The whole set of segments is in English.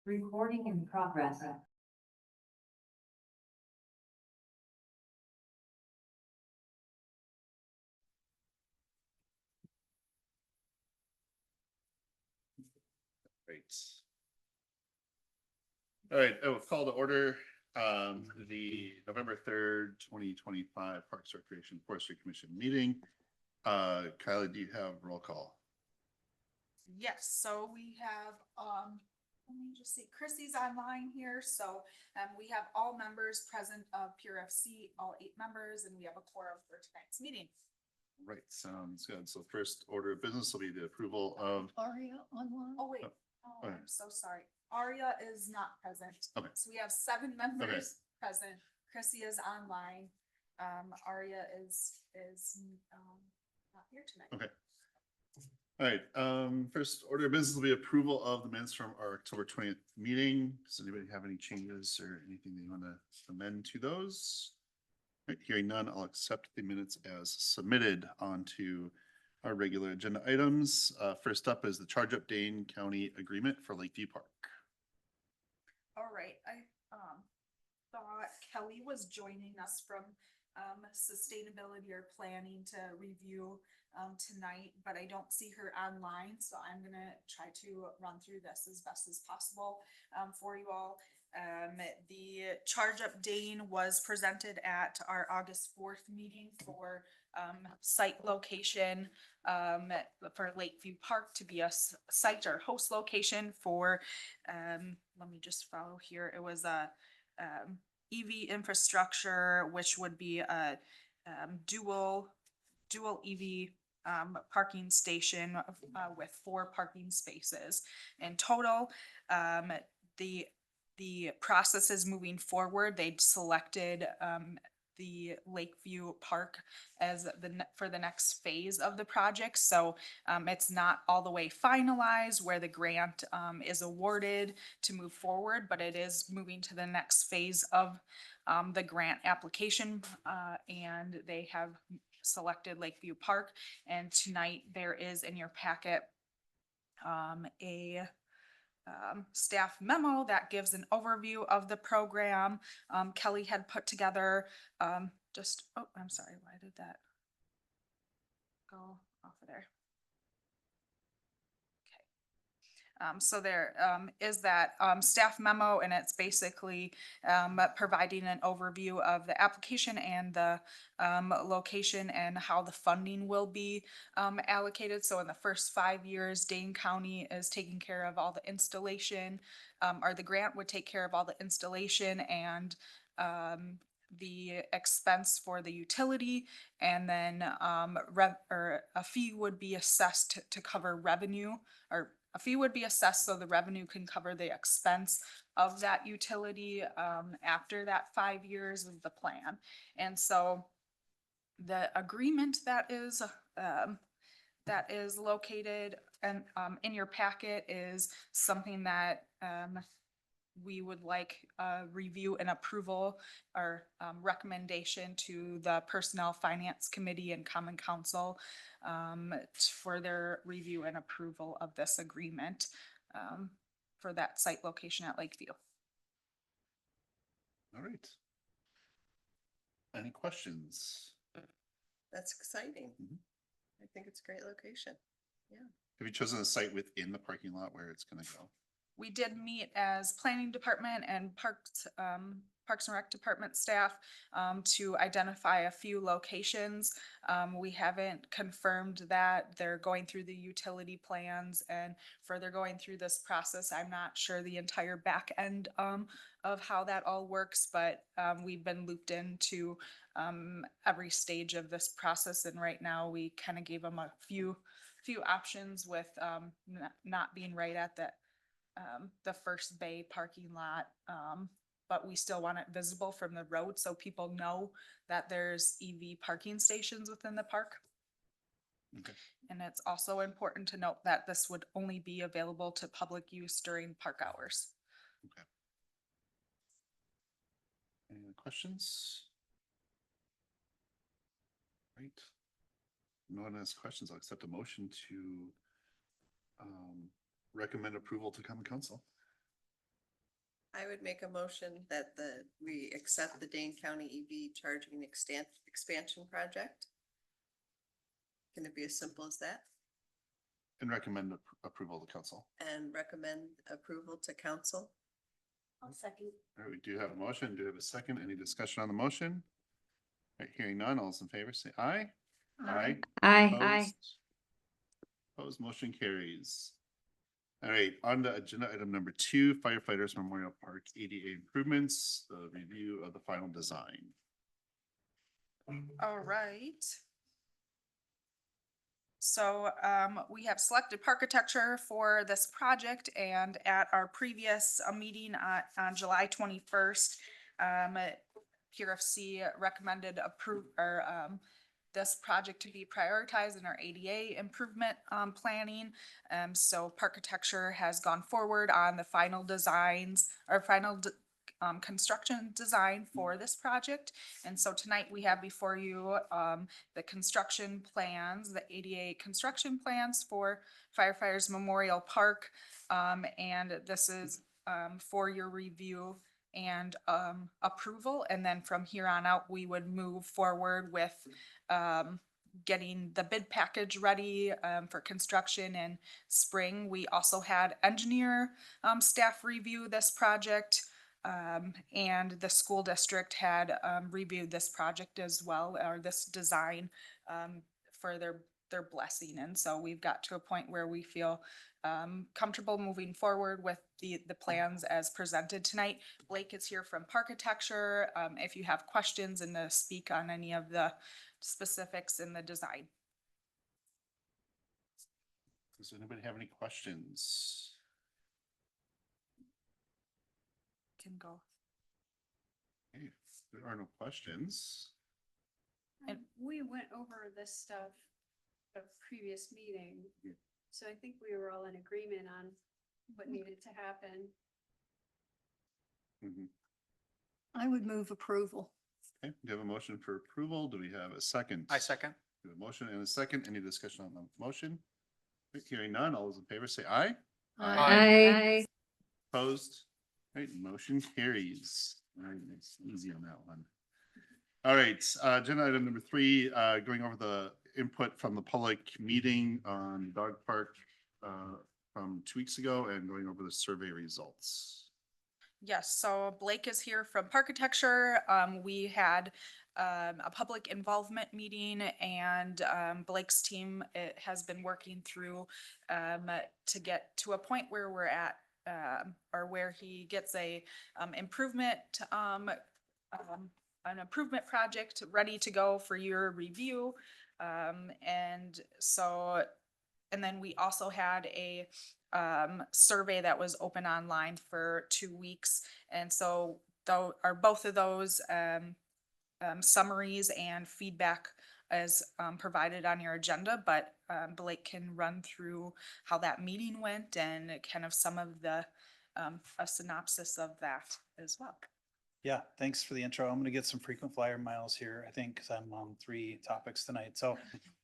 Recording in progress. Great. All right, I will call to order the November 3rd, 2025 Parks Recreation Forestry Commission meeting. Kylie, do you have roll call? Yes, so we have, let me just see, Chrissy's online here, so, we have all members present of Pure FC, all 8 members, and we have a quorum for tonight's meeting. Right, sounds good. So first order of business will be the approval of, Aria online? Oh, wait, oh, I'm so sorry, Aria is not present. Okay. So we have 7 members present, Chrissy is online, Aria is, not here tonight. okay. All right, first order of business will be approval of the minutes from our October 20th meeting. Does anybody have any changes or anything they want to amend to those? All right, hearing none, I'll accept the minutes as submitted onto our regular agenda items. First up is the Charge Up Dane County Agreement for Lakeview Park. All right, I thought Kelly was joining us from sustainability or planning to review tonight, but I don't see her online, so I'm gonna try to run through this as best as possible for you all. The Charge Up Dane was presented at our August 4th meeting for site location for Lakeview Park to be a site or host location for, let me just follow here, it was a EV infrastructure, which would be a dual EV parking station with 4 parking spaces in total. The process is moving forward. They selected the Lakeview Park as for the next phase of the project. So it's not all the way finalized where the grant is awarded to move forward, but it is moving to the next phase of the grant application, and they have selected Lakeview Park. And tonight there is in your packet a staff memo that gives an overview of the program. Kelly had put together oh, I'm sorry, why did that go off of there? So there is that staff memo, and it's basically providing an overview of the application and the location and how the funding will be allocated. So in the first 5 years, Dane County is taking care of all the installation, or the grant would take care of all the installation and the expense for the utility, and then a fee would be assessed to cover revenue, or a fee would be assessed so the revenue can cover the expense of that utility after that 5 years of the plan. And so the agreement that is located and in your packet is something that we would like review and approval or recommendation to the Personnel Finance Committee and Common Council for their review and approval of this agreement for that site location at Lakeview. All right. Any questions? That's exciting. Mhm. I think it's a great location. Yeah. Have you chosen a site within the parking lot where it's going to go? We did meet as planning department and Parks and Rec department staff to identify a few locations. We haven't confirmed that. They're going through the utility plans and further going through this process. I'm not sure the entire back end of how that all works, but we've been looped into every stage of this process. And right now we kind of gave them a few options with not being right at the first bay parking lot, but we still want it visible from the road so people know that there's EV parking stations within the park. Okay. And it's also important to note that this would only be available to public use during park hours. Okay. Any other questions? Right. No one has questions. I'll accept a motion to recommend approval to Common Council. I would make a motion that we accept the Dane County EV charging expansion project. Can it be as simple as that? And recommend approval to council. And recommend approval to council? I'll second. All right, we do have a motion. Do we have a second? Any discussion on the motion? All right, hearing none, all those in favor say aye. Aye. Aye. Opposed, motion carries. All right, on to agenda item number 2, firefighters Memorial Park ADA improvements, the review of the final design. All right. So we have selected architecture for this project, and at our previous meeting on July 21st, PRFC recommended this project to be prioritized in our ADA improvement planning. So architecture has gone forward on the final designs or final construction design for this project. And so tonight we have before you the construction plans, the ADA construction plans for Firefighters Memorial Park. And this is for your review and approval. And then from here on out, we would move forward with getting the bid package ready for construction in spring. We also had engineer staff review this project. And the school district had reviewed this project as well, or this design for their blessing. And so we've got to a point where we feel comfortable moving forward with the plans as presented tonight. Blake is here from Parkitecture. If you have questions and to speak on any of the specifics in the design. Does anybody have any questions? Can go. Okay, if there are no questions. And- We went over this stuff at a previous meeting, Yeah. so I think we were all in agreement on what needed to happen. Mhm. I would move approval. Okay, we have a motion for approval. Do we have a second? I second. We have a motion and a second. Any discussion on the motion? Hearing none, all those in favor say aye. Aye. Opposed? All right, motion carries. All right, it's easy on that one. All right, agenda item number 3, going over the input from the public meeting on dog park from 2 weeks ago and going over the survey results. Yes, so Blake is here from Parkitecture. We had a public involvement meeting, and Blake's team has been working through to get to a point where we're at, or where he gets a improvement an improvement project ready to go for your review. And so, and then we also had a survey that was open online for 2 weeks. And so both of those summaries and feedback is provided on your agenda, but Blake can run through how that meeting went and kind of some of the a synopsis of that as well. Yeah, thanks for the intro. I'm gonna get some frequent flyer miles here, I think, because I'm on 3 topics tonight. So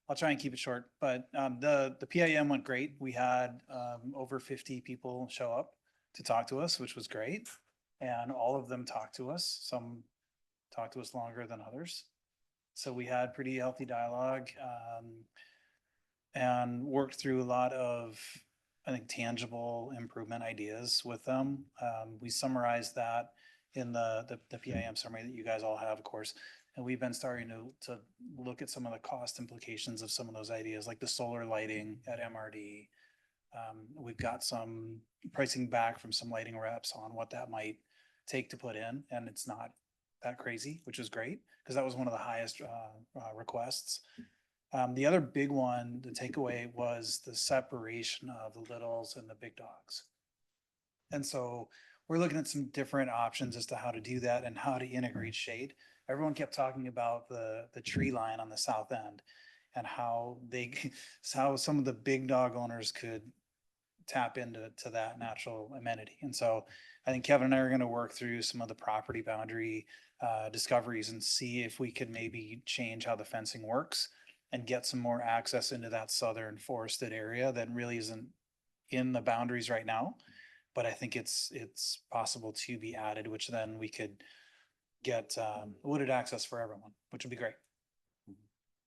I'll try and keep it short, but the PIM went great. We had over 50 people show up to talk to us, which was great. And all of them talked to us. Some talked to us longer than others. So we had pretty healthy dialogue and worked through a lot of, I think, tangible improvement ideas with them. We summarized that in the PIM summary that you guys all have, of course. And we've been starting to look at some of the cost implications of some of those ideas, like the solar lighting at MRD. We've got some pricing back from some lighting reps on what that might take to put in, and it's not that crazy, which is great, because that was one of the highest requests. The other big one, the takeaway, was the separation of the littles and the big dogs. And so we're looking at some different options as to how to do that and how to integrate shade. Everyone kept talking about the tree line on the south end and how some of the big dog owners could tap into that natural amenity. And so I think Kevin and I are going to work through some of the property boundary discoveries and see if we could maybe change how the fencing works and get some more access into that southern forested area that really isn't in the boundaries right now. but I think it's possible to be added, which then we could get wooded access for everyone, which would be great.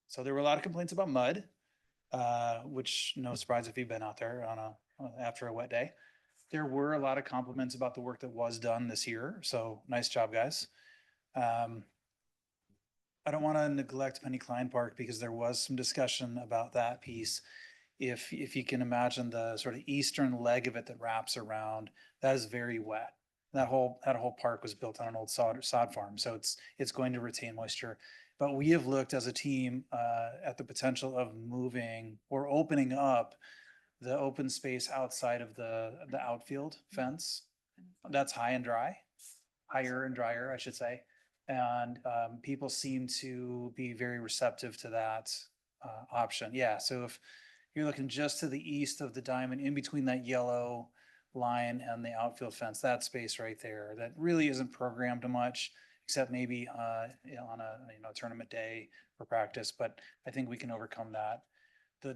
So there were a lot of complaints about mud, which no surprise if you've been out there after a wet day. There were a lot of compliments about the work that was done this year. So nice job, guys. I don't want to neglect Penny Klein Park because there was some discussion about that piece. If you can imagine the sort of eastern leg of it that wraps around, that is very wet. That whole park was built on an old sod farm, so it's going to retain moisture. But we have looked as a team at the potential of moving or opening up the open space outside of the outfield fence. That's higher and drier, I should say. And people seem to be very receptive to that option. Yeah, so if you're looking just to the east of the diamond, in between that yellow line and the outfield fence, that space right there, that really isn't programmed much, except maybe on a tournament day for practice. But I think we can overcome that.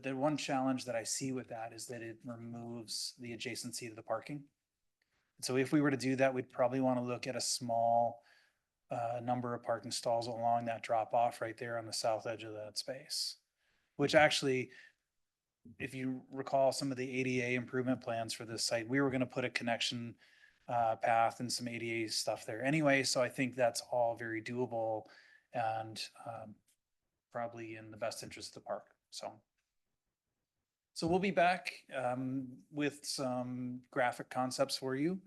The one challenge that I see with that is that it removes the adjacency to the parking. So if we were to do that, we'd probably want to look at a small number of parking stalls along that drop off right there on the south edge of that space, which actually, if you recall some of the ADA improvement plans for this site, we were going to put a connection path and some ADA stuff there anyway. So I think that's all very doable and probably in the best interest of the park. So we'll be back with some graphic concepts for you.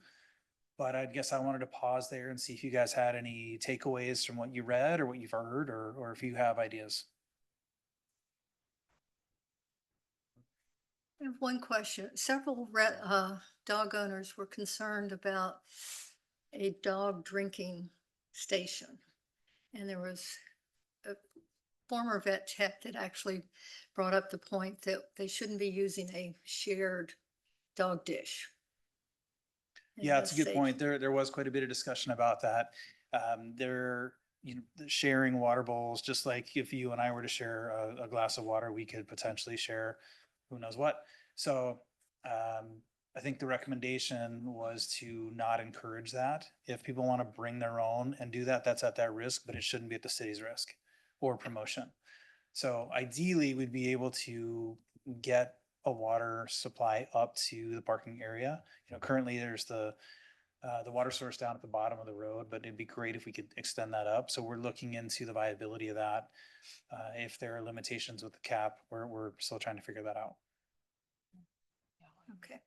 But I guess I wanted to pause there and see if you guys had any takeaways from what you read or what you've heard, or if you have ideas. I have one question. Several dog owners were concerned about a dog drinking station. And there was a former vet tech that actually brought up the point that they shouldn't be using a shared dog dish. Yeah, it's a good point. There was quite a bit of discussion about that. Sharing water bowls, just like if you and I were to share a glass of water, we could potentially share who knows what. So I think the recommendation was to not encourage that. If people want to bring their own and do that, that's at that risk, but it shouldn't be at the city's risk or promotion. So ideally, we'd be able to get a water supply up to the parking area. Currently there's the water source down at the bottom of the road, but it'd be great if we could extend that up. So we're looking into the viability of that. If there are limitations with the cap, we're still trying to figure that out. Okay.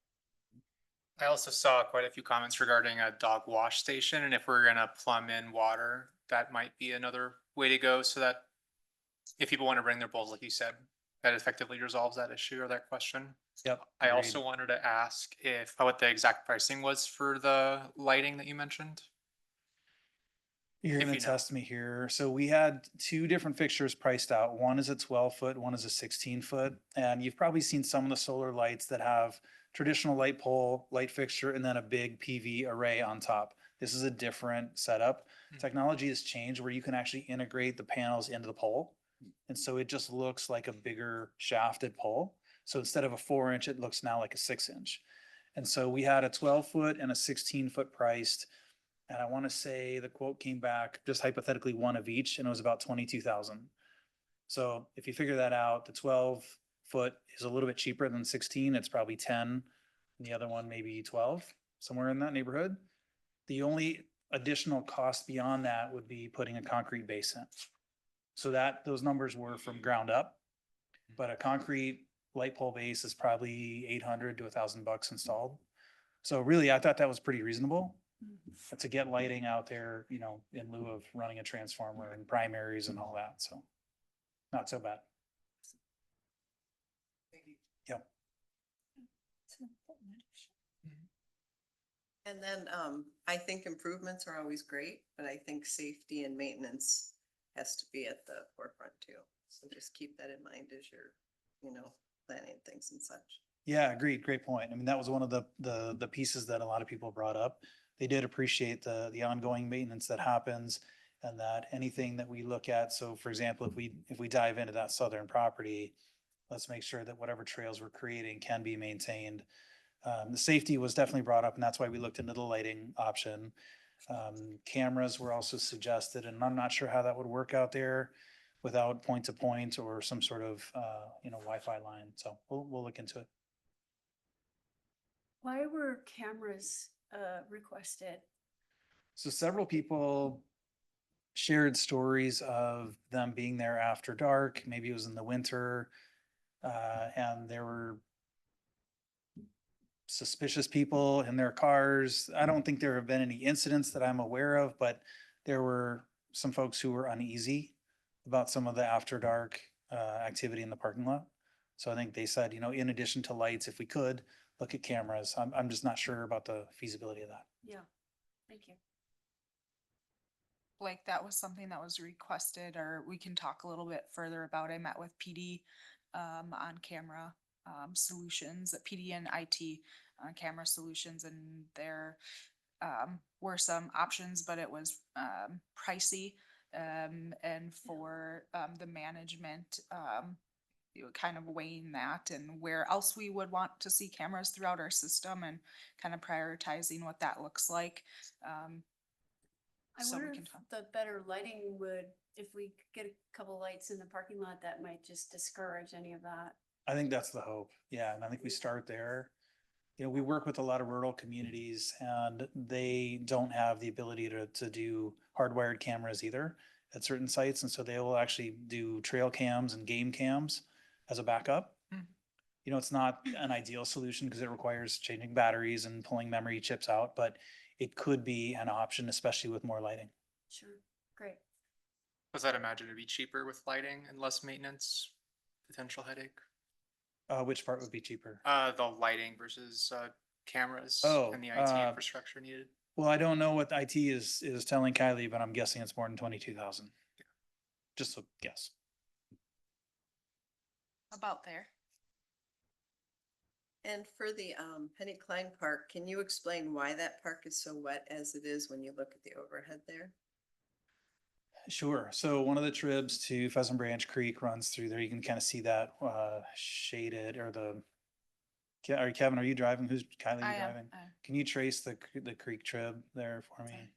I also saw quite a few comments regarding a dog wash station, and if we're gonna plumb in water, that might be another way to go, so that if people want to bring their bowls, like you said, that effectively resolves that issue or that question. Yep. I agreed. also wanted to ask what the exact pricing was for the lighting that you mentioned. You're if gonna you know. test me here. So we had two different fixtures priced out. One is a 12-foot, one is a 16-foot. And you've probably seen some of the solar lights that have traditional light pole, light fixture, and then a big PV array on top. This is a different setup. Technology has changed where you can actually integrate the panels into the pole. And so it just looks like a bigger shafted pole. So instead of a 4-inch, it looks now like a 6-inch. And so we had a 12-foot and a 16-foot priced. And I want to say the quote came back, just hypothetically one of each, and it was about 22,000. So if you figure that out, the 12-foot is a little bit cheaper than 16. It's probably 10. And the other one maybe 12, somewhere in that neighborhood. The only additional cost beyond that would be putting a concrete base in. So those numbers were from ground up, but a concrete light pole base is probably $800 to $1,000 installed. So really, I thought that was pretty reasonable to get lighting out there, in lieu of running a transformer and primaries and all that. So not so bad. Yep. And then I think improvements are always great, but I think safety and maintenance has to be at the forefront too. So just keep that in mind as you're, planning things and such. Yeah, agreed. Great point. I mean, that was one of the pieces that a lot of people brought up. They did appreciate the ongoing maintenance that happens, and that anything that we look at. So for example, if we dive into that southern property, let's make sure that whatever trails we're creating can be maintained. The safety was definitely brought up, and that's why we looked into the lighting option. Cameras were also suggested, and I'm not sure how that would work out there without point to point or some sort of, Wi-Fi line. So we'll look into it. Why were cameras requested? So several people shared stories of them being there after dark. Maybe it was in the winter, and there were suspicious people in their cars. I don't think there have been any incidents that I'm aware of, but there were some folks who were uneasy about some of the after dark activity in the parking lot. So I think they said, in addition to lights, if we could look at cameras. I'm just not sure about the feasibility of that. Yeah, thank you. Like that was something that was requested, or we can talk a little bit further about. I met with PD on camera solutions, PD and IT camera solutions, and there were some options, but it was pricey. And for the management, kind of weighing that and where else we would want to see cameras throughout our system and kind of prioritizing what that looks like. I So we wonder can if talk. the better lighting would, if we could get a couple lights in the parking lot, that might just discourage any of that. I think that's the hope. Yeah. And I think we start there. We work with a lot of rural communities and they don't have the ability to do hardwired cameras either at certain sites. And so they will actually do trail cams and game cams as a backup. Mhm. It's not an ideal solution because it requires changing batteries and pulling memory chips out, but it could be an option, especially with more lighting. Sure, great. Was that imagine it'd be cheaper with lighting and less maintenance, potential headache? Which part would be cheaper? The lighting versus cameras Oh, and the IT infrastructure needed. Well, I don't know what IT is telling Kylie, but I'm guessing it's more than 22,000. Just a guess. About there. And for the Penny Klein Park, can you explain why that park is so wet as it is when you look at the overhead there? Sure. So one of the tribs to Pheasant Branch Creek runs through there. You can kind of see that shaded or Kevin, are you driving? Who's Kylie? I You am, driving? I am. Can you trace the creek trib there for me?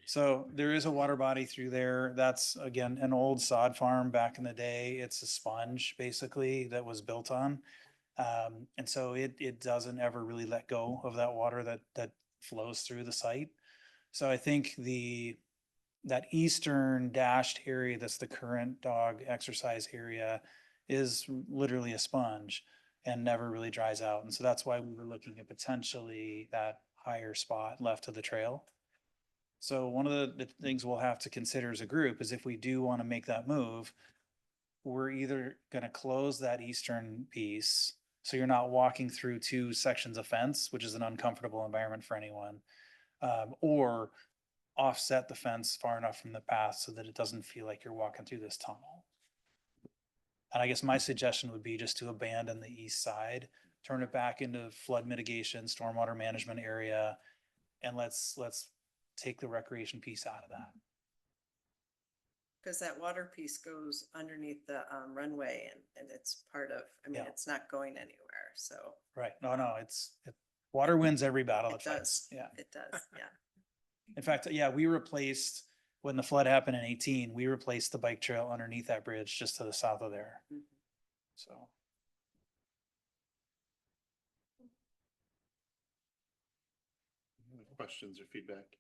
So there is a water body through there. That's again, an old sod farm back in the day. It's a sponge basically that was built on. And so it doesn't ever really let go of that water that flows through the site. So I think that eastern dashed area that's the current dog exercise area is literally a sponge and never really dries out. And so that's why we were looking at potentially that higher spot left of the trail. So one of the things we'll have to consider as a group is if we do want to make that move, we're either going to close that eastern piece. So you're not walking through two sections of fence, which is an uncomfortable environment for anyone, or offset the fence far enough from the path so that it doesn't feel like you're walking through this tunnel. And I guess my suggestion would be just to abandon the east side, turn it back into flood mitigation, stormwater management area, and let's take the recreation piece out of that. Because that water piece goes underneath the runway and it's part of, Yeah. it's not going anywhere, so. Right. No, water wins every battle It it fights. does. Yeah. It does, yeah. In fact, yeah, we replaced, when the flood happened in 18, we replaced the bike trail underneath that bridge just to the south of there. Mhm. So. Any questions or feedback?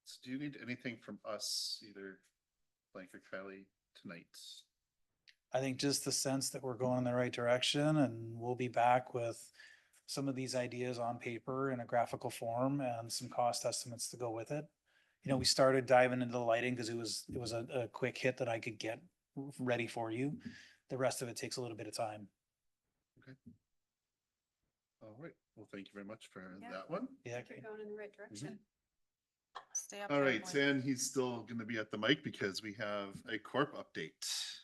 So do you need anything from us, either Blank or Kylie, tonight? I think just the sense that we're going in the right direction and we'll be back with some of these ideas on paper in a graphical form and some cost estimates to go with it. We started diving into the lighting because it was a quick hit that I could get ready for you. The rest of it takes a little bit of time. Okay. All right. Well, thank you very much for Yeah. that one. Yeah. You're going in the right direction. Stay up All there, right, boy. and he's still going to be at the mic because we have a corp update.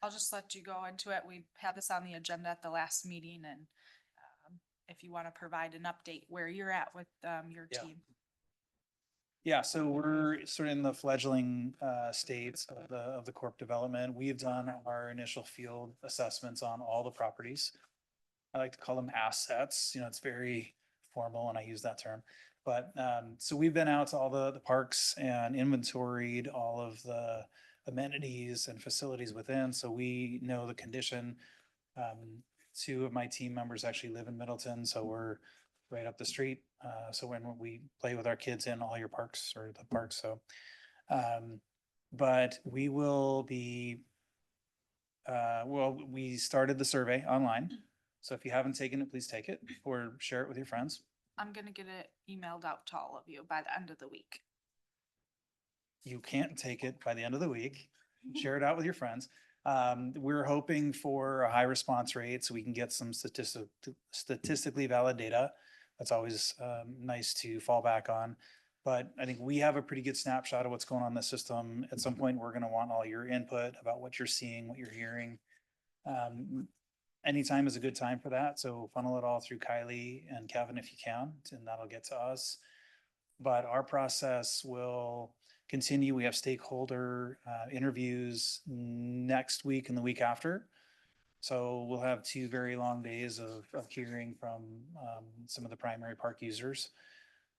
I'll just let you go into it. We had this on the agenda at the last meeting, and if you want to provide an update where you're at with your Yeah. team. Yeah, so we're sort of in the fledgling states of the corp development. We've done our initial field assessments on all the properties. I like to call them assets, you know, it's very formal when I use that term. But so we've been out to all the parks and inventoried all of the amenities and facilities within, so we know the condition. Two of my team members actually live in Middleton, so we're right up the street. So when we play with our kids in all your parks or the parks, so. But we will be, well, we started the survey online. So if you haven't taken it, please take it or share it with your friends. I'm gonna get it emailed out to all of you by the end of the week. You can't take it by the end of the week. Share it out with your friends. We're hoping for a high response rate so we can get some statistically valid data. That's always nice to fall back on. But I think we have a pretty good snapshot of what's going on in the system. At some point, we're gonna want all your input about what you're seeing, what you're hearing. Anytime is a good time for that, so funnel it all through Kylie and Kevin if you can, and that'll get to us. But our process will continue. We have stakeholder interviews next week and the week after. So we'll have 2 very long days of hearing from some of the primary park users.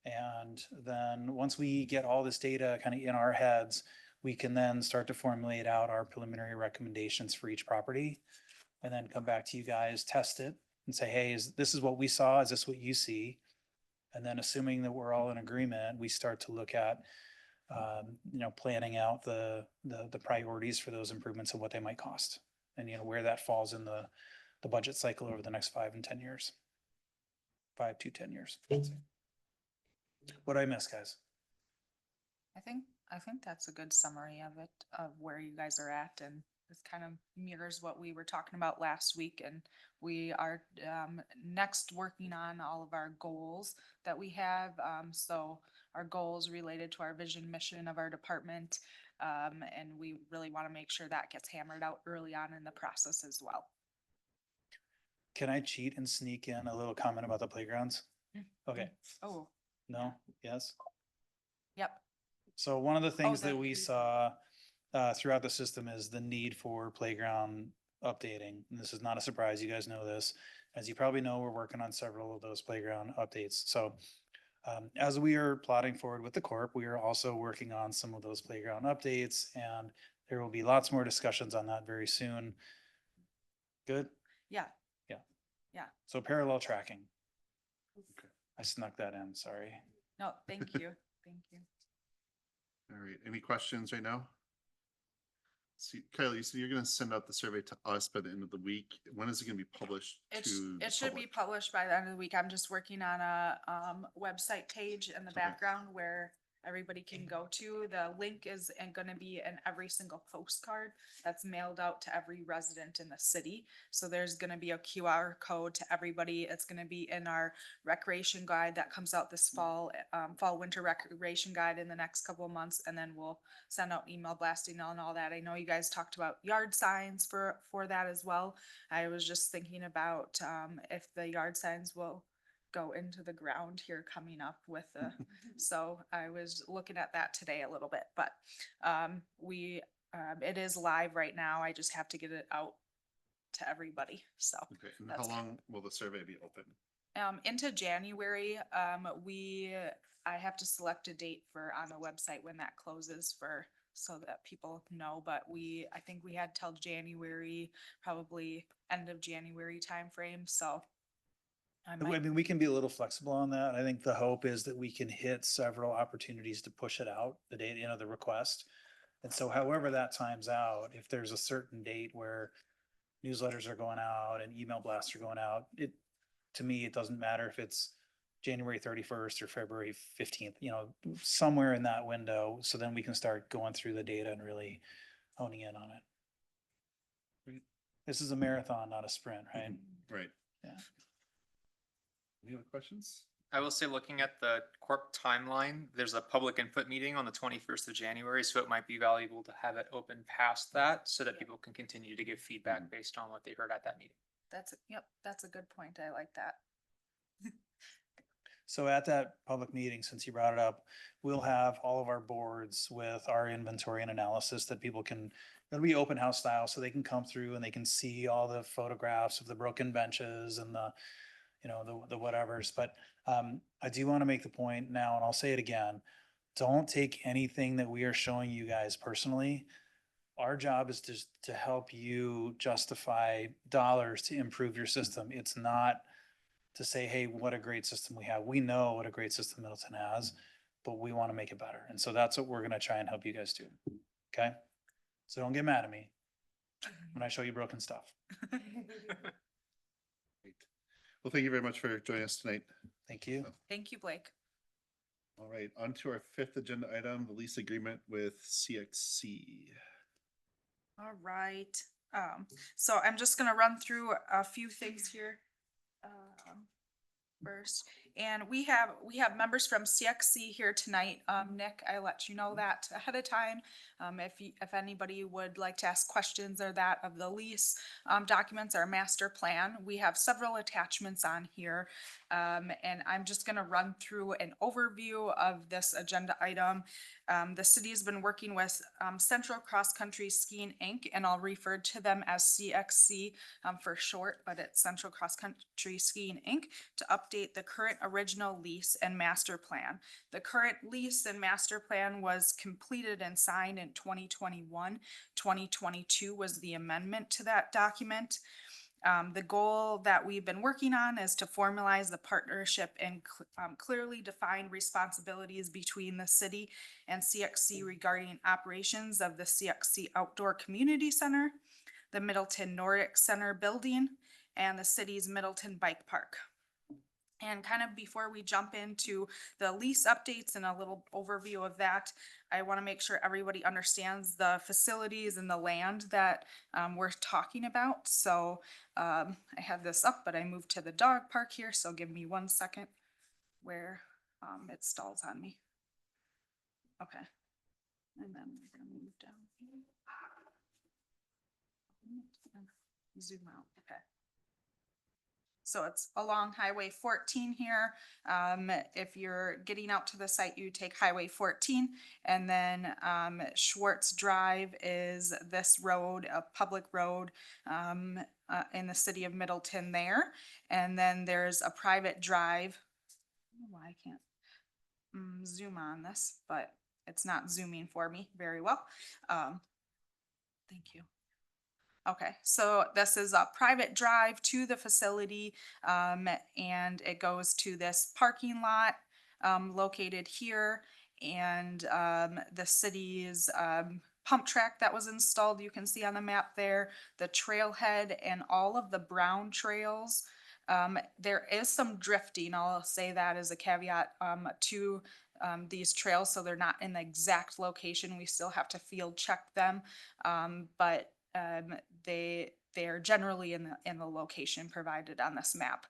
And then once we get all this data kind of in our heads, we can then start to formulate out our preliminary recommendations for each property. And then come back to you guys, test it and say, hey, this is what we saw, is this what you see? And then assuming that we're all in agreement, we start to look at, you know, planning out the priorities for those improvements and what they might cost. And, you know, where that falls in the budget cycle over the next 5 and 10 years. 5 to 10 years. What I miss, guys? I think that's a good summary of it, of where you guys are at, and it kind of mirrors what we were talking about last week. And we are next working on all of our goals that we have. So our goals related to our vision, mission of our department. And we really want to make sure that gets hammered out early on in the process as well. Can I cheat and sneak in a little comment about the playgrounds? Okay, Oh, no, yes? yep. So one of the things that that we you- saw throughout the system is the need for playground updating. And this is not a surprise, you guys know this. As you probably know, we're working on several of those playground updates. So as we are plotting forward with the corp, we are also working on some of those playground updates, and there will be lots more discussions on that very soon. Good? Yeah. Yeah. Yeah. So parallel tracking. Okay. I snuck that in, sorry. No, thank you. Thank you. All right, any questions right now? See, Kylie, you said you're gonna send out the survey to us by the end of the week. When is it gonna be published to the It should be public? published by the end of the week. I'm just working on a website page in the Okay. background where everybody can go to. The link is gonna be in every single postcard that's mailed out to every resident in the city. So there's gonna be a QR code to everybody. It's gonna be in our recreation guide that comes out this fall, winter recreation guide in the next couple of months, and then we'll send out email blasting and all that. I know you guys talked about yard signs for that as well. I was just thinking about if the yard signs will go into the ground here coming up with the, so I was looking at that today a little bit, but it is live right now. I just have to get it out to everybody, so. Okay, and how That's- long will the survey be open? Into January, I have to select a date on the website when that closes so that people know, but I think we had till January, probably end of January timeframe, so. I I might, mean, we can be a little flexible on that. I think the hope is that we can hit several opportunities to push it out, the date, you know, the request. And so however that times out, if there's a certain date where newsletters are going out and email blasts are going out, to me, it doesn't matter if it's January 31st or February 15th, you know, somewhere in that window. So then we can start going through the data and really honing in on it. This is a marathon, not a sprint, right? Right. Yeah. Any other questions? I will say, looking at the corp timeline, there's a public input meeting on the 21st of January, so it might be valuable to have it open past that so that people can continue to give feedback based on what they heard at that meeting. that's a good point. I like that. So at that public meeting, since you brought it up, we'll have all of our boards with our inventory and analysis that people can, it'll be open house style, so they can come through and they can see all the photographs of the broken benches and the, you know, the whatevers. But I do want to make the point now, and I'll say it again, don't take anything that we are showing you guys personally. Our job is to help you justify dollars to improve your system. It's not to say, hey, what a great system we have. We know what a great system Middleton has, but we want to make it better. And so that's what we're going to try and help you guys do. Okay? So don't get mad at me when I show you broken stuff. Great. Well, thank you very much for joining us tonight. Thank you. Thank you, Blake. All right, on to our fifth agenda item, the lease agreement with CXC. All right, so I'm just gonna run through a few things here. First, and we have members from CXC here tonight. Nick, I let you know that ahead of time. If anybody would like to ask questions or that of the lease, documents, our master plan, we have several attachments on here. And I'm just gonna run through an overview of this agenda item. The city has been working with Central Cross Country Skiing Inc., and I'll refer to them as CXC for short, but it's Central Cross Country Skiing Inc., to update the current original lease and master plan. The current lease and master plan was completed and signed in 2021. 2022 was the amendment to that document. The goal that we've been working on is to formalize the partnership and clearly define responsibilities between the city and CXC regarding operations of the CXC Outdoor Community Center, the Middleton Nordic Center building, and the city's Middleton Bike Park. And kind of before we jump into the lease updates and a little overview of that, I want to make sure everybody understands the facilities and the land that we're talking about. So I have this up, but I moved to the dog park here. So give me 1 second where it stalls on me. Okay. And then we're going to move down here. Zoom out. Okay. So it's along Highway 14 here. If you're getting out to the site, you take Highway 14, and then Schwartz Drive is this road, a public road in the city of Middleton there. And then there's a private drive. I don't know why I can't zoom on this, but it's not zooming for me very well. Thank you. Okay, so this is a private drive to the facility, and it goes to this parking lot located here, and the city's pump track that was installed, you can see on the map there, the trailhead and all of the brown trails. There is some drifting, I'll say that as a caveat to these trails, so they're not in the exact location. We still have to field check them, but they're generally in the location provided on this map.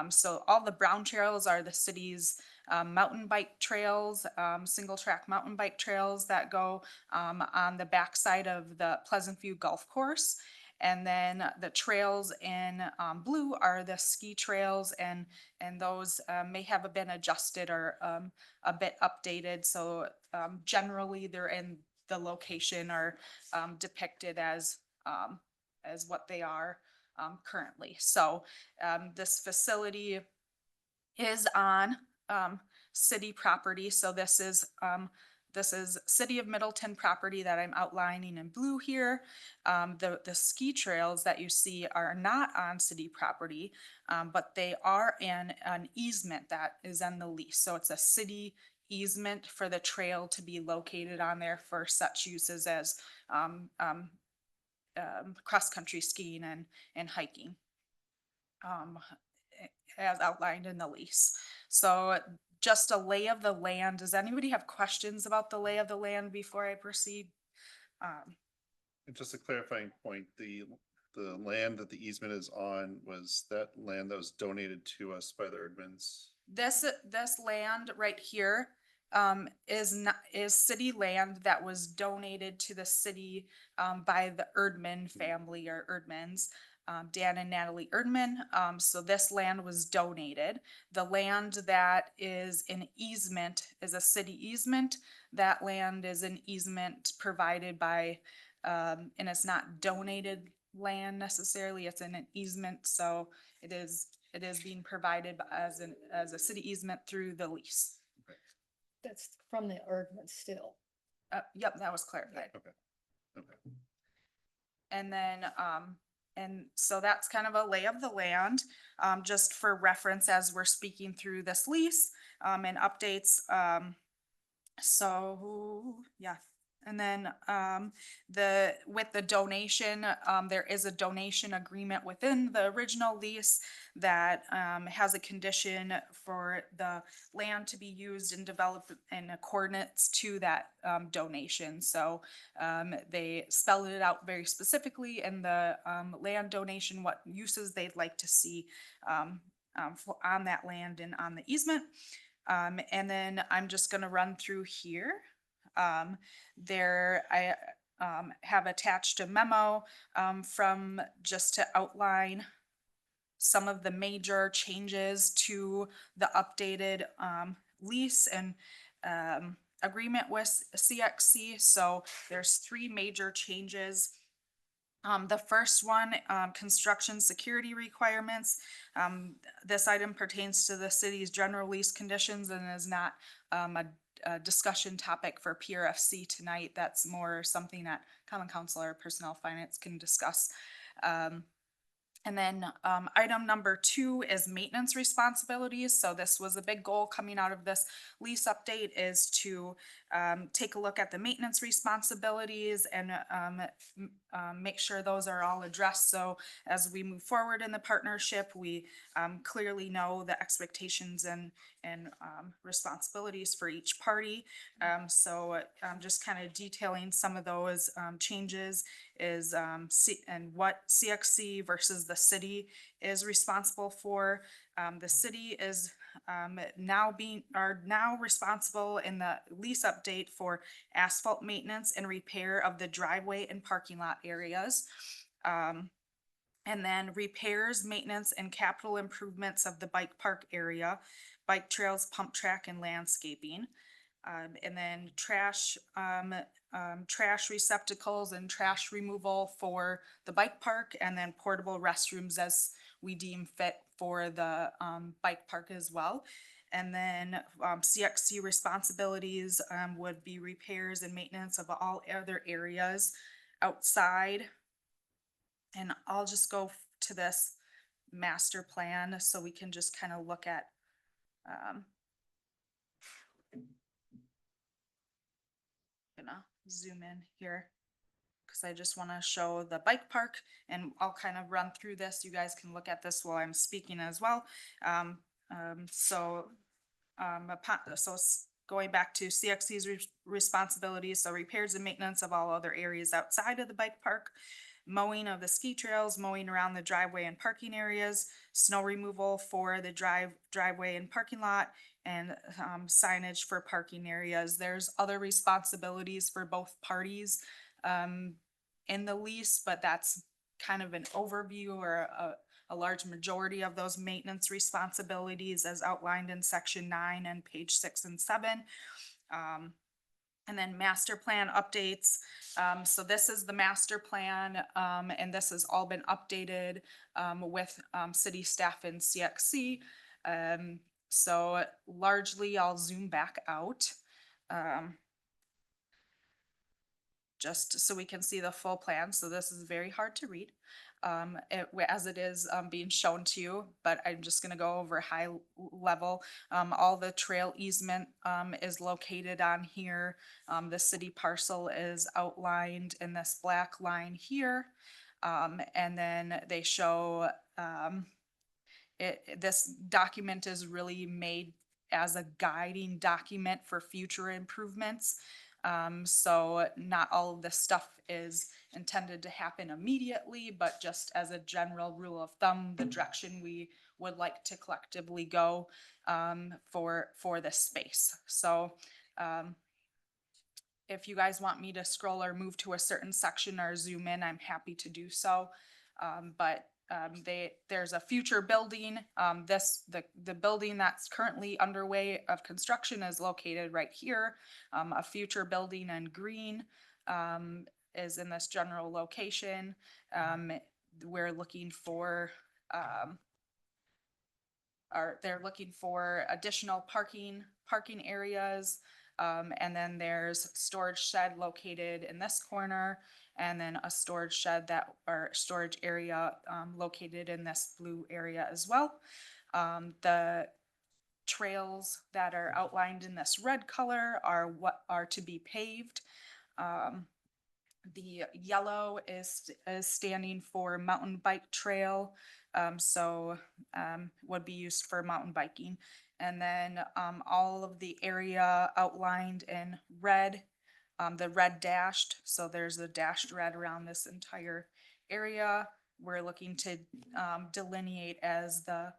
So all the brown trails are the city's mountain bike trails, single track mountain bike trails that go on the backside of the Pleasant View Golf Course. And then the trails in blue are the ski trails, and those may have been adjusted or a bit updated. So generally they're in the location or depicted as what they are currently. So this facility is on city property. So this is City of Middleton property that I'm outlining in blue here. The ski trails that you see are not on city property, but they are in an easement that is on the lease. So it's a city easement for the trail to be located on there for such uses as cross-country skiing and hiking, as outlined in the lease. So just a lay of the land. Does anybody have questions about the lay of the land before I proceed? And just a clarifying point, the land that the easement is on, was that land that was donated to us by the Erdmans? This land right here is city land that was donated to the city by the Erdman family or Erdmans. Dan and Natalie Erdman. So this land was donated. The land that is in easement is a city easement. That land is an easement provided by, and it's not donated land necessarily, it's in an easement, so it is being provided as a city easement through the lease. That's from the Erdman still. Yep, that was clarified. Okay. And then, and so that's kind of a lay of the land, just for reference as we're speaking through this lease, and updates. So, yeah. And then, with the donation, there is a donation agreement within the original lease that, has a condition for the land to be used and developed in accordance to that, donation. So, they spelled it out very specifically in the, land donation, what uses they'd like to see, on that land and on the easement. And then I'm just gonna run through here. I have attached a memo, from just to outline some of the major changes to the updated, lease and, agreement with CXC. So there's 3 major changes. The first one, construction security requirements. This item pertains to the city's general lease conditions and is not, a discussion topic for PRFC tonight. That's more something that Common Council or Personnel Finance can discuss. And then, item number 2 is maintenance responsibilities. So this was a big goal coming out of this lease update, is to, take a look at the maintenance responsibilities and, make sure those are all addressed. So as we move forward in the partnership, we, clearly know the expectations and, responsibilities for each party. So, just kind of detailing some of those, changes is, and what CXC versus the city is responsible for. The city is, now responsible in the lease update for asphalt maintenance and repair of the driveway and parking lot areas. And then repairs, maintenance, and capital improvements of the bike park area, bike trails, pump track, and landscaping. And then trash receptacles and trash removal for the bike park, and then portable restrooms as we deem fit for the, bike park as well. And then, CXC responsibilities, would be repairs and maintenance of all other areas outside. And I'll just go to this master plan so we can just kind of look at, gonna zoom in here because I just want to show the bike park, and I'll kind of run through this. You guys can look at this while I'm speaking as well. So going back to CXC's responsibilities, so repairs and maintenance of all other areas outside of the bike park, mowing of the ski trails, mowing around the driveway and parking areas, snow removal for the driveway and parking lot, and, signage for parking areas. There's other responsibilities for both parties, in the lease, but that's kind of an overview or a large majority of those maintenance responsibilities as outlined in section 9 and page 6 and 7. And then master plan updates. So this is the master plan, and this has all been updated, with, city staff and CXC. So largely I'll zoom back out. Just so we can see the full plan. So this is very hard to read, as it is, being shown to you, but I'm just gonna go over high level. All the trail easement, is located on here. The city parcel is outlined in this black line here. And then they show, this document is really made as a guiding document for future improvements. So not all of this stuff is intended to happen immediately, but just as a general rule of thumb, the direction we would like to collectively go, for this space. So, if you guys want me to scroll or move to a certain section or zoom in, I'm happy to do so. There's a future building, the building that's currently underway of construction is located right here. A future building in green, is in this general location. We're looking for, they're looking for additional parking areas. And then there's storage shed located in this corner, and then a storage shed or storage area, located in this blue area as well. The trails that are outlined in this red color are what are to be paved. The yellow is standing for mountain bike trail, would be used for mountain biking. And then, all of the area outlined in red, the red dashed, so there's a dashed red around this entire area. We're looking to, delineate as the,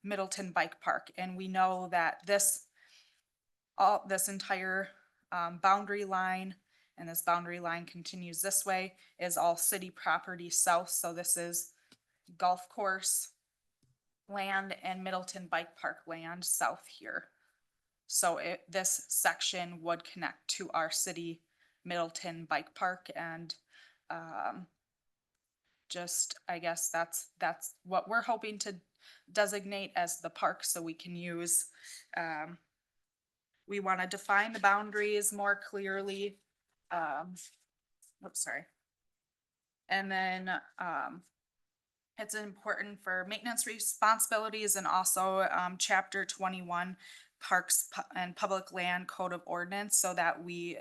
Middleton Bike Park, and we know that this entire, boundary line, and this boundary line continues this way, is all city property south, so this is golf course land and Middleton Bike Park land south here. So this section would connect to our city Middleton Bike Park, and I guess that's what we're hoping to designate as the park, so we can use, we want to define the boundaries more clearly. Sorry. And then, it's important for maintenance responsibilities, and also, chapter 21 Parks and Public Land Code of Ordinance, so that we,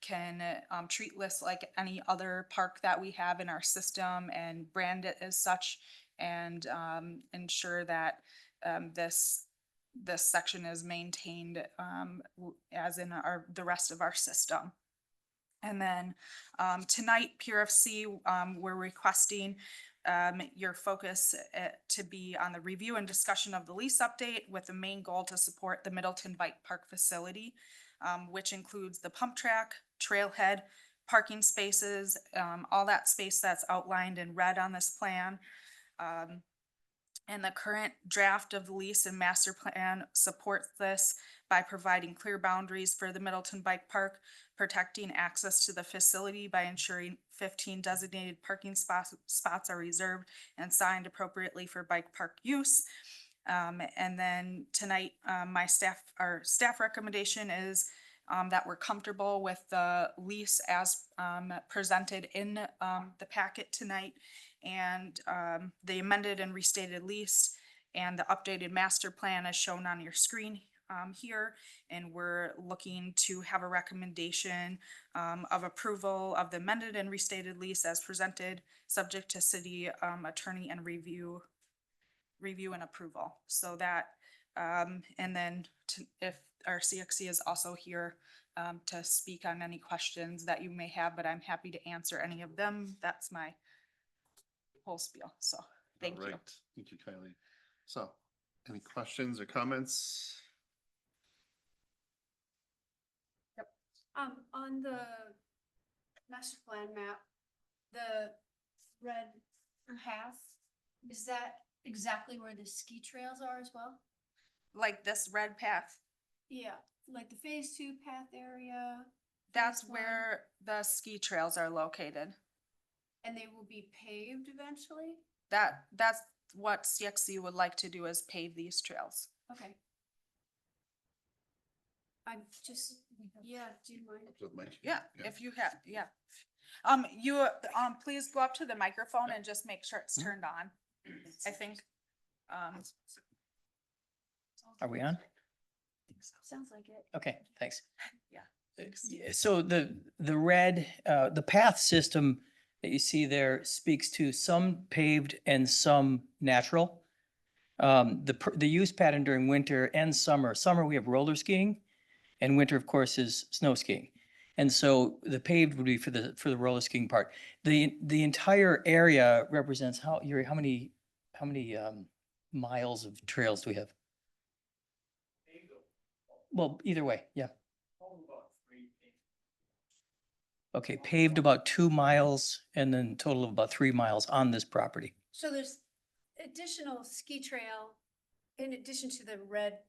can, treat this like any other park that we have in our system and brand it as such, and, ensure that, this section is maintained, as in the rest of our system. And then, tonight, PRFC, we're requesting, your focus, to be on the review and discussion of the lease update, with the main goal to support the Middleton Bike Park facility, which includes the pump track, trailhead, parking spaces, all that space that's outlined in red on this plan. And the current draft of the lease and master plan supports this by providing clear boundaries for the Middleton Bike Park, protecting access to the facility by ensuring 15 designated parking spots are reserved and signed appropriately for bike park use. And then tonight, our staff recommendation is, that we're comfortable with the lease as, presented in, the packet tonight, and, the amended and restated lease and the updated master plan as shown on your screen, here. And we're looking to have a recommendation, of approval of the amended and restated lease as presented, subject to city, attorney and review and approval. So that, and then if our CXC is also here, to speak on any questions that you may have, but I'm happy to answer any of them. That's my whole spiel. So thank you. Alright, thank you, Kylie. So, any questions or comments? On the master plan map, the red path, is that exactly where the ski trails are as well? Like this red path, Yeah, like the phase 2 path area. that's phase 1, where the ski trails are located. and they will be paved eventually? That's what CXC would like to do, is pave these trails. Okay. I'm just, yeah, do you mind? Up to the mic. Yeah, if you have, yeah. Please go up to the microphone and just make sure it's turned on. I think, Are we on? Sounds like it. Okay, thanks. Yeah. So the red, the path system that you see there speaks to some paved and some natural. The use pattern during winter and summer. Summer, we have roller skiing, and winter, of course, is snow skiing. And so the paved would be for the roller skiing part. The entire area represents Yuri, how many miles of trails do we have? Well, either way, yeah. Okay, paved about 2 miles and then total of about 3 miles on this property. So there's additional ski trail in addition to the red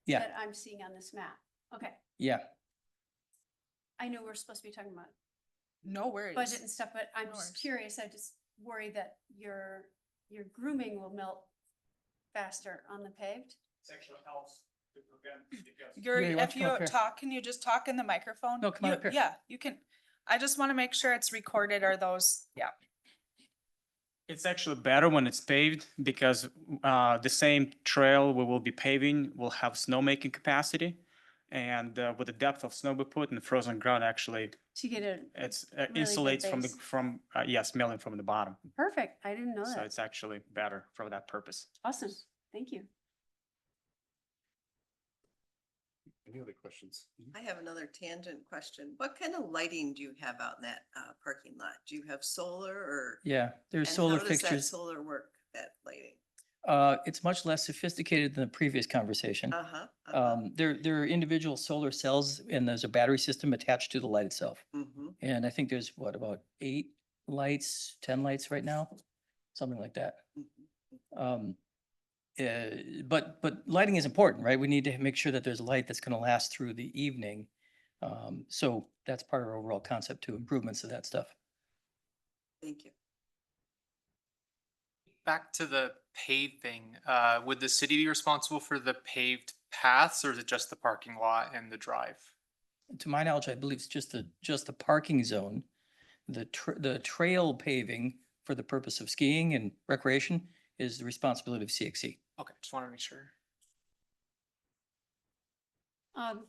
Yeah, that I'm seeing on this map. Okay, yeah. I know we're supposed to be talking about No worries. budget and stuff, but I'm No just worries. curious. I just worry that your grooming will melt faster on the paved. Yuri, why don't If you come up you here? talk, can you just talk in the microphone? No, come on You- up here. Yeah, you can. I just want to make sure it's recorded or those, yeah. It's actually better when it's paved because the same trail we will be paving will have snowmaking capacity. And with the depth of snow we put in the frozen ground, actually, To get a it's good insulates from the, base. yes, milling from the bottom. perfect. I didn't know So that. it's actually better for that purpose. Awesome. Thank you. Any other questions? I have another tangent question. What kind of lighting do you have out in that parking lot? Do you have solar or? Yeah, there's and solar how does that fixtures. Solar work, that lighting? It's much less sophisticated than the previous conversation. Uh-huh. There are individual solar cells and there's a battery system attached to the light itself. Mm-hmm. And I think there's what, about 8 lights, 10 lights right now? Something like that. Um, but lighting is important, right? We need to make sure that there's light that's gonna last through the evening. So that's part of our overall concept to improvements of that stuff. Thank you. Back to the paving, would the city be responsible for the paved paths or is it just the parking lot and the drive? To my knowledge, I believe it's just the parking zone. The trail paving for the purpose of skiing and recreation is the responsibility of CXC. Okay, just want to make sure.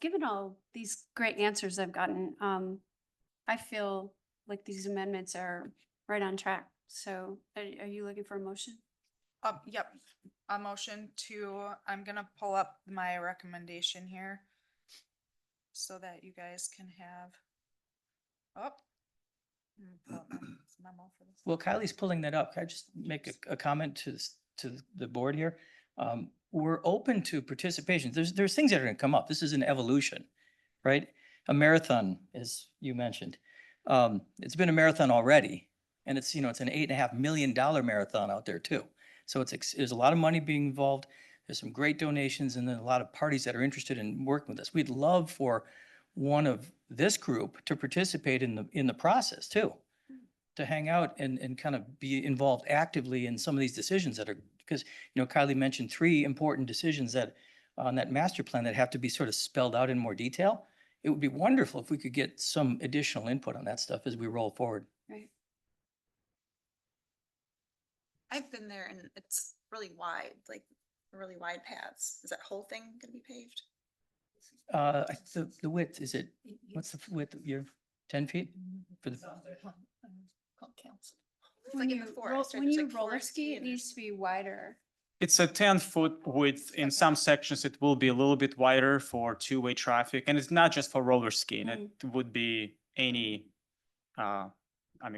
Given all these great answers I've gotten, I feel like these amendments are right on track. So are you looking for a motion? Yep, a motion to, I'm gonna pull up my recommendation here. So that you guys can have. Oh. Let me pull up my memo for this. Well, Kylie's pulling that up. Can I just make a comment to the board here? We're open to participation. There's things that are gonna come up. This is an evolution, right? A marathon, as you mentioned. It's been a marathon already. And it's, it's an $8.5 million marathon out there too. So there's a lot of money being involved. There's some great donations and then a lot of parties that are interested in working with us. We'd love for one of this group to participate in the process too. To hang out and kind of be involved actively in some of these decisions that are, because, Kylie mentioned 3 important decisions that on that master plan that have to be sort of spelled out in more detail. It would be wonderful if we could get some additional input on that stuff as we roll forward. Right. I've been there and it's really wide, like really wide paths. Is that whole thing gonna be paved? The width, what's the width? You're 10 feet? For the, Council. It's like in the forest, right? When There's, you like, roller forest ski, it and needs to be wider. It's a 10-foot width. In some sections, it will be a little bit wider for two-way traffic. And it's not just for roller skiing. It would be any,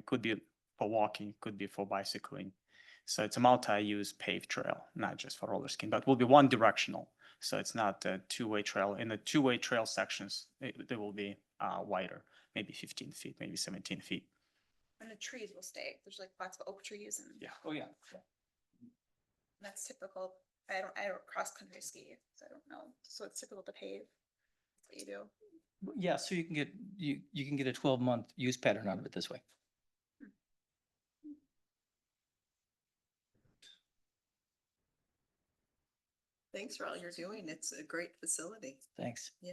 could be for walking, could be for bicycling. So it's a multi-use paved trail, not just for roller skiing, but will be one directional. So it's not a two-way trail. In the two-way trail sections, they will be wider, maybe 15 feet, maybe 17 feet. And the trees will stay. There's like lots of oak trees and Yeah. Oh, yeah. that's typical. I don't cross-country ski, so I don't know. So it's typical to pave. That's what you do. yeah, so you can get a 12-month use pattern out of it this way. Thanks for all you're doing. It's a great facility. Thanks. Yeah.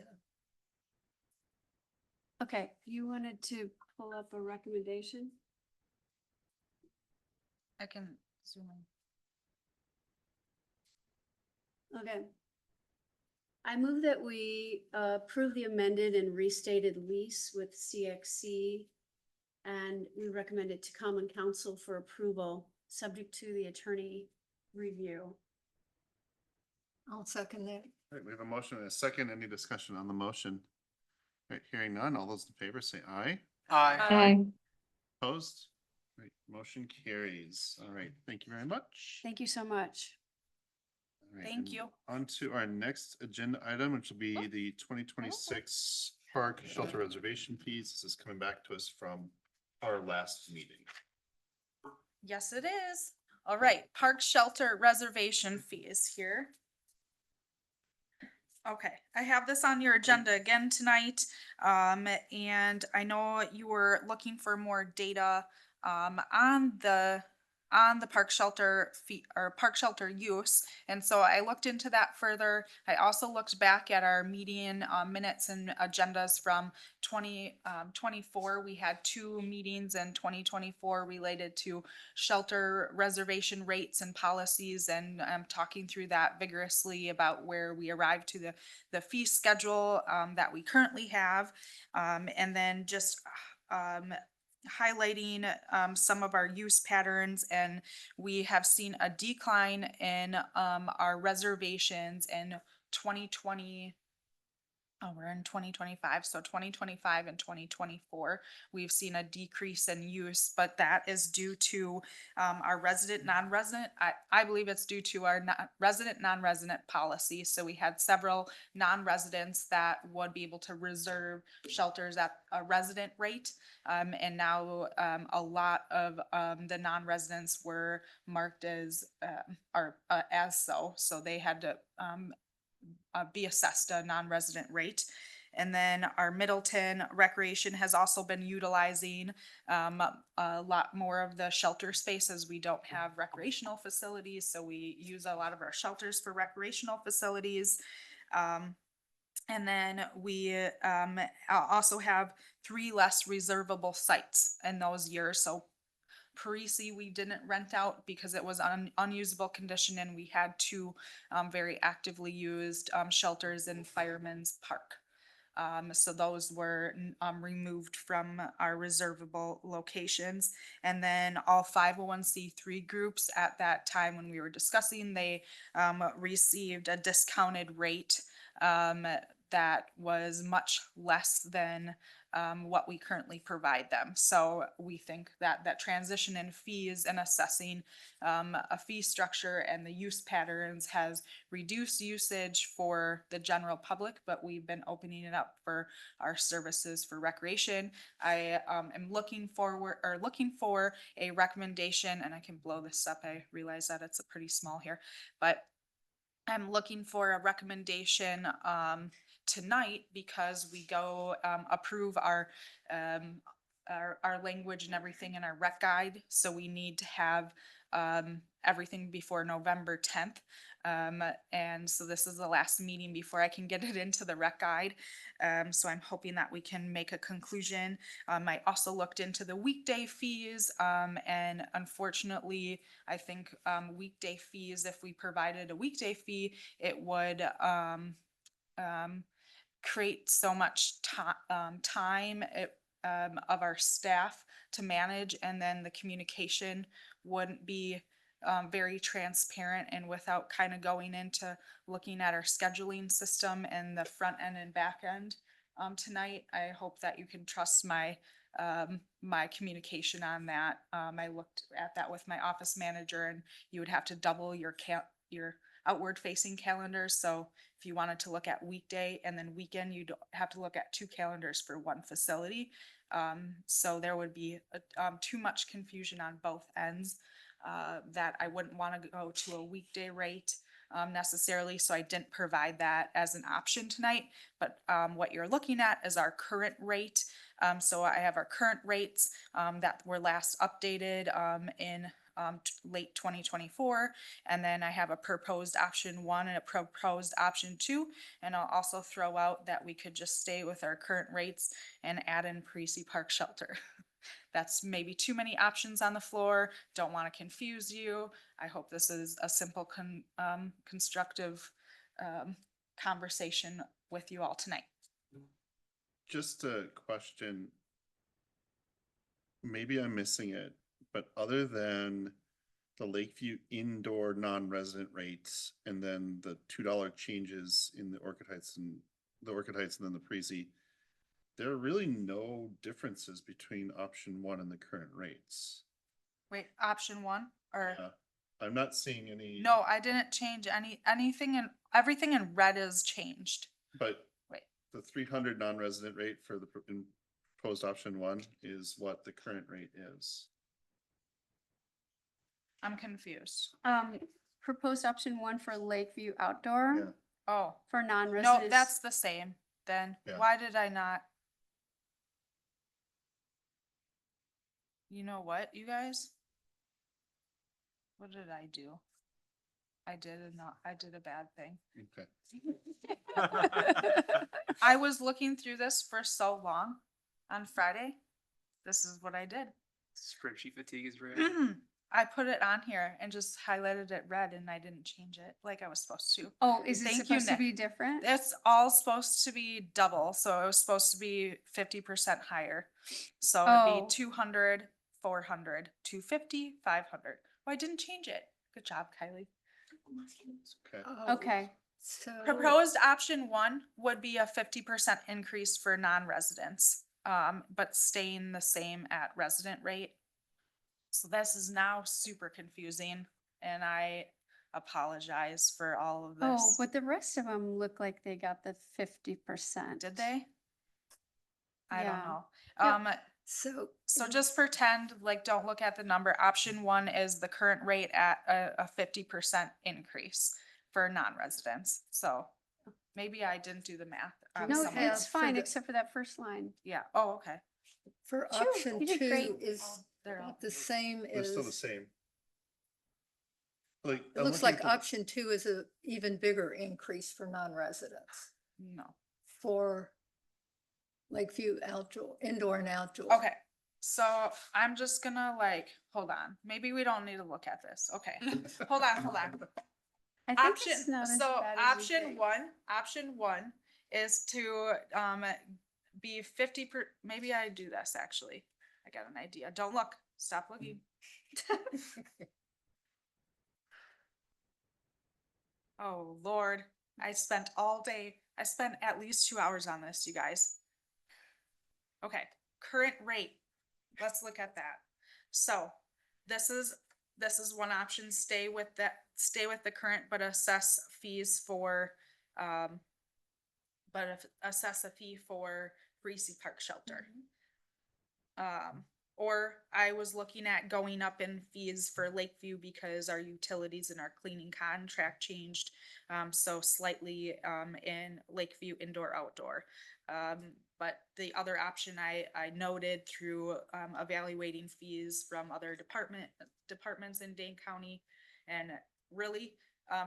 Okay, you wanted to pull up a recommendation? I can zoom in. Okay. I move that we approve the amended and restated lease with CXC. And we recommend it to common council for approval, subject to the attorney review. I'll second that. All right, we have a motion and a second. Any discussion on the motion? All right, hearing none. All those in favor say aye. Aye. Opposed? All right, motion carries. All right, thank you very much. Thank you so much. All right, Thank and you. On to our next agenda item, which will be the 2026 park shelter reservation fees. This is coming back to us from our last meeting. Yes, it is. All right, park shelter reservation fees here. Okay, I have this on your agenda again tonight. And I know you were looking for more data, on the park shelter fee or park shelter use. And so I looked into that further. I also looked back at our meeting, minutes and agendas from 2024. We had 2 meetings in 2024 related to shelter reservation rates and policies, and I'm talking through that vigorously about where we arrived to the fee schedule that we currently have. And then just highlighting some of our use patterns, and we have seen a decline in our reservations in 2020. Oh, we're in 2025, so 2025 and 2024, we've seen a decrease in use, but that is due to our resident, non-resident. I believe it's due to our resident, non-resident policy. So we had several non-residents that would be able to reserve shelters at a resident rate. And now a lot of the non-residents were marked as, as so they had to be assessed a non-resident rate. And then our Middleton Recreation has also been utilizing a lot more of the shelter spaces. We don't have recreational facilities, so we use a lot of our shelters for recreational facilities. And then we also have 3 less reservable sites in those years. So Parisi, we didn't rent out because it was unusable condition, and we had 2 very actively used shelters in Fireman's Park. So those were removed from our reservable locations. And then all 501c3 groups at that time when we were discussing, they received a discounted rate that was much less than what we currently provide them. So we think that that transition in fees and assessing a fee structure and the use patterns has reduced usage for the general public, but we've been opening it up for our services for recreation. I am looking for a recommendation, and I can blow this up. I realize that it's a pretty small here, but I'm looking for a recommendation tonight because we go approve our language and everything in our rec guide. So we need to have everything before November 10th. And so this is the last meeting before I can get it into the rec guide. So I'm hoping that we can make a conclusion. I also looked into the weekday fees, and unfortunately, I think weekday fees, if we provided a weekday fee, it would create so much time of our staff to manage, and then the communication wouldn't be very transparent. And without kind of going into looking at our scheduling system and the front end and back end tonight, I hope that you can trust my my communication on that. I looked at that with my office manager, and you would have to double your outward facing calendars. So if you wanted to look at weekday and then weekend, you'd have to look at 2 calendars for one facility. So there would be too much confusion on both ends that I wouldn't want to go to a weekday rate necessarily. So I didn't provide that as an option tonight. But what you're looking at is our current rate. So I have our current rates that were last updated in late 2024, and then I have a proposed option 1 and a proposed option 2, and I'll also throw out that we could just stay with our current rates and add in Parisi Park Shelter. That's maybe too many options on the floor. Don't want to confuse you. I hope this is a simple constructive conversation with you all tonight. Just a question. Maybe I'm missing it, but other than the Lakeview indoor non-resident rates and then the $2 changes in the Orchid Heights and then the Parisi, there are really no differences between option 1 and the current rates. Wait, option 1 or? I'm not seeing any. No, I didn't change anything, and everything in red is changed. But Wait. the 300 non-resident rate for the proposed option 1 is what the current rate is. I'm confused. Proposed option 1 for Lakeview Outdoor Yeah. Oh, for no, non-residents. that's the same then. Yeah. Why did I not? You know what, you guys? What did I do? I did a bad thing. Okay. I was looking through this for so long on Friday. This is what I did. Spreadsheet fatigue is real. I put it on here and just highlighted it red and I didn't change it like I was supposed to. Oh, is it Thank you, supposed to Nick. be different? It's all supposed to be double, so it was supposed to be 50% higher. So it'd Oh. be 200, 400, 250, 500. Well, I didn't change it. Good job, Kylie. Okay. Okay. So. Proposed option 1 would be a 50% increase for non-residents, but staying the same at resident rate. So this is now super confusing and I apologize for all of Oh, this. but the rest of them look like they got the 50%. Did they? I don't Yeah. know. Yep. So just pretend, like, don't look at the number. Option 1 is the current rate at a 50% increase for non-residents. So maybe I didn't do the math. on No, No, some of it's them. for fine, the- except for that first line. Yeah, oh, okay. For Phew, option you did great. 2 is They're all- about the same They're as, still the same. Like. it I'm looks looking like at the- option 2 is a even bigger increase for non-residents No. for Lakeview outdoor, indoor and outdoor. Okay, so I'm just gonna hold on. Maybe we don't need to look at this. Okay, hold on. I think Option, it's not as so bad as you think. option one is to, be 50 maybe I do this actually. I got an idea. Don't look, stop looking. Oh, Lord, I spent all day, I spent at least 2 hours on this, you guys. Okay, current rate, let's look at that. So, this is one option, stay with the current, but assess fees for, assess a fee for Greasy Park Shelter. Or I was looking at going up in fees for Lakeview because our utilities and our cleaning contract changed. So slightly, in Lakeview indoor outdoor. But the other option I noted through, evaluating fees from other departments in Dane County and really,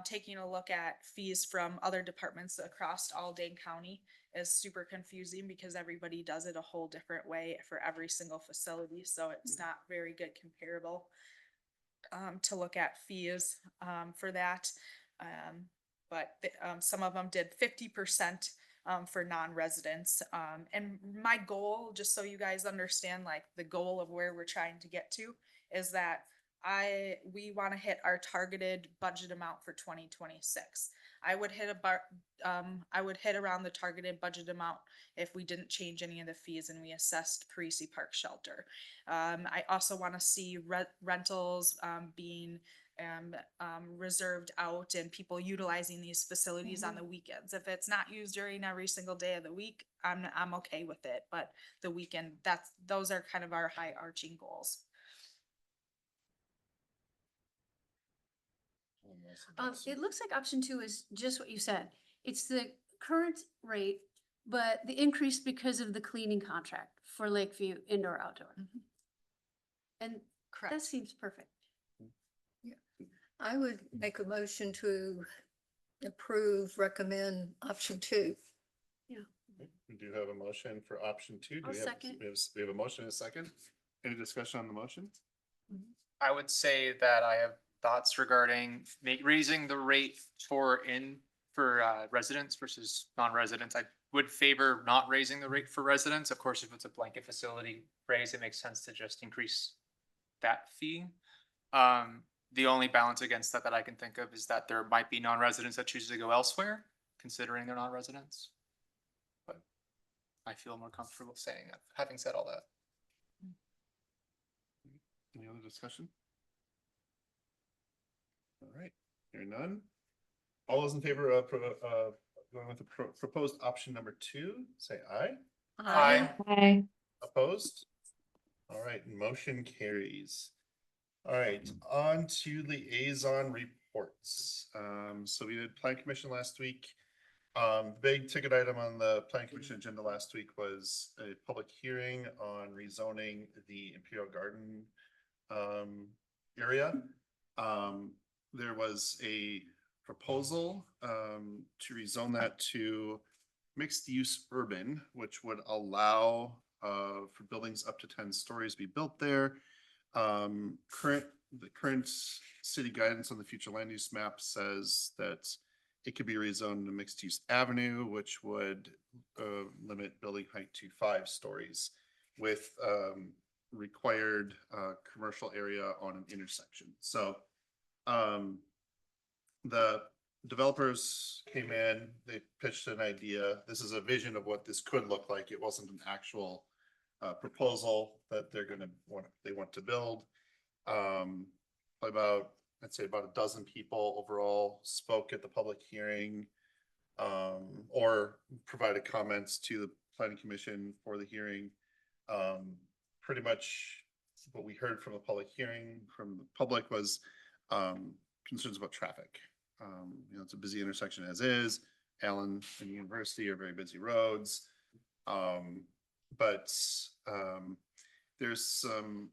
taking a look at fees from other departments across all Dane County is super confusing because everybody does it a whole different way for every single facility, so it's not very good comparable to look at fees for that. But some of them did 50% for non-residents. And my goal, just so you guys understand, like the goal of where we're trying to get to, is that we want to hit our targeted budget amount for 2026. I would hit around the targeted budget amount if we didn't change any of the fees and we assessed Parisi Park Shelter. I also want to see rentals being reserved out and people utilizing these facilities on the weekends. If it's not used during every single day of the week, I'm okay with it. But the weekend, those are kind of our high arching goals. It looks like option 2 is just what you said. It's the current rate, but the increase because of the cleaning contract for Lakeview indoor outdoor. And that Correct. seems perfect. I would make a motion to recommend option 2. We do have a motion for option 2. Do I'll we have, second. we have a motion and a second. Any discussion on the motion? I would say that I have thoughts regarding raising the rate for residents versus non-residents. I would favor not raising the rate for residents. Of course, if it's a blanket facility raise, it makes sense to just increase that fee. The only balance against that I can think of is that there might be non-residents that choose to go elsewhere, considering they're non-residents. But I feel more comfortable saying that, having said all that. Any other discussion? All right, hearing none. All those in favor of going with the proposed option number 2, say aye. Aye. Opposed? All right, motion carries. All right, on to liaison reports. So we did plan commission last week. Big ticket item on the plan commission agenda last week was a public hearing on rezoning the Imperial Garden area. There was a proposal to rezone that to mixed use urban, which would allow for buildings up to 10 stories to be built there. The current city guidance on the future land use map says that it could be rezoned to mixed use avenue, which would limit building height to 5 stories with required commercial area on an intersection. So the developers came in, they pitched an idea. This is a vision of what this could look like. It wasn't an actual proposal that they want to build. I'd say about a dozen people overall spoke at the public hearing or provided comments to the planning commission for the hearing. Pretty much what we heard from the public hearing from the public was concerns about traffic. It's a busy intersection as is. Allen and University are very busy roads. But there's some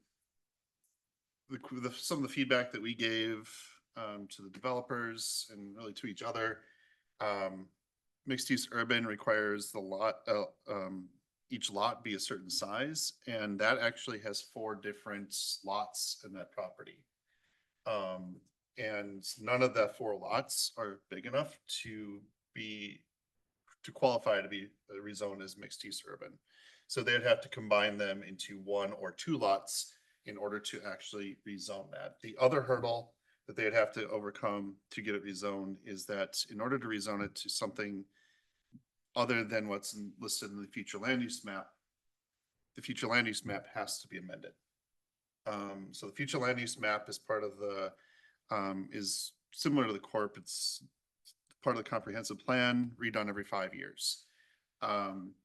of the feedback that we gave to the developers and really to each other. Mixed use urban requires the lot, each lot be a certain size, and that actually has 4 different lots in that property. And none of the 4 lots are big enough to qualify to be rezoned as mixed use urban. So they'd have to combine them into 1 or 2 lots in order to actually rezone that. The other hurdle that they'd have to overcome to get it rezoned is that in order to rezone it to something other than what's listed in the future land use map, the future land use map has to be amended. So the future land use map is part of the is similar to the corp. It's part of the comprehensive plan, redone every 5 years.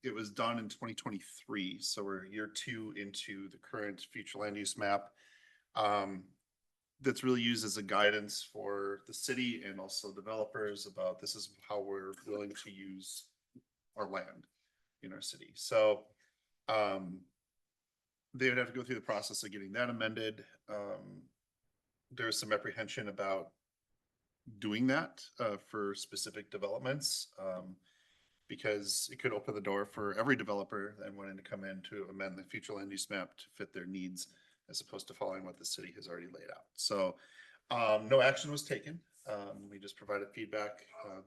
It was done in 2023, so we're year 2 into the current future land use map. That's really used as a guidance for the city and also developers about this is how we're willing to use our land in our city. So they would have to go through the process of getting that amended. There's some apprehension about doing that for specific developments because it could open the door for every developer that wanted to come in to amend the future land use map to fit their needs as opposed to following what the city has already laid out. So no action was taken. We just provided feedback.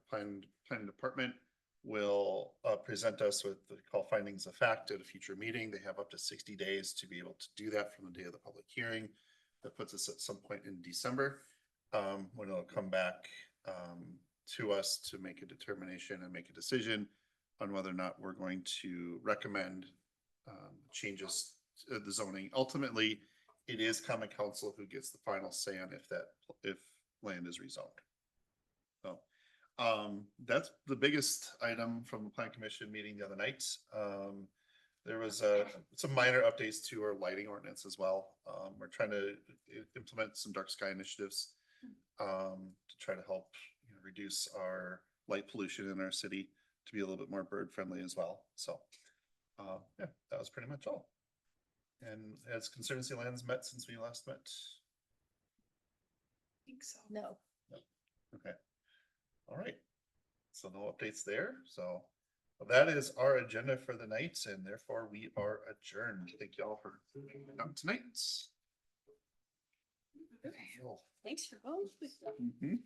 Planning department will present us with the call findings of fact at a future meeting. They have up to 60 days to be able to do that from the day of the public hearing. That puts us at some point in December when it'll come back to us to make a determination and make a decision on whether or not we're going to recommend changes to the zoning. Ultimately, it is common council who gets the final say on if land is rezoned. So that's the biggest item from the plan commission meeting the other night. There was some minor updates to our lighting ordinance as well. We're trying to implement some dark sky initiatives to try to help reduce our light pollution in our city to be a little bit more bird friendly as well. So yeah, that was pretty much all. And has Conservancy Lands met since we last met? I think so. No. Okay. All right. So no updates there. So that is our agenda for the night, and therefore we are adjourned. Thank you all for coming out tonight. Thanks for both. Mhm.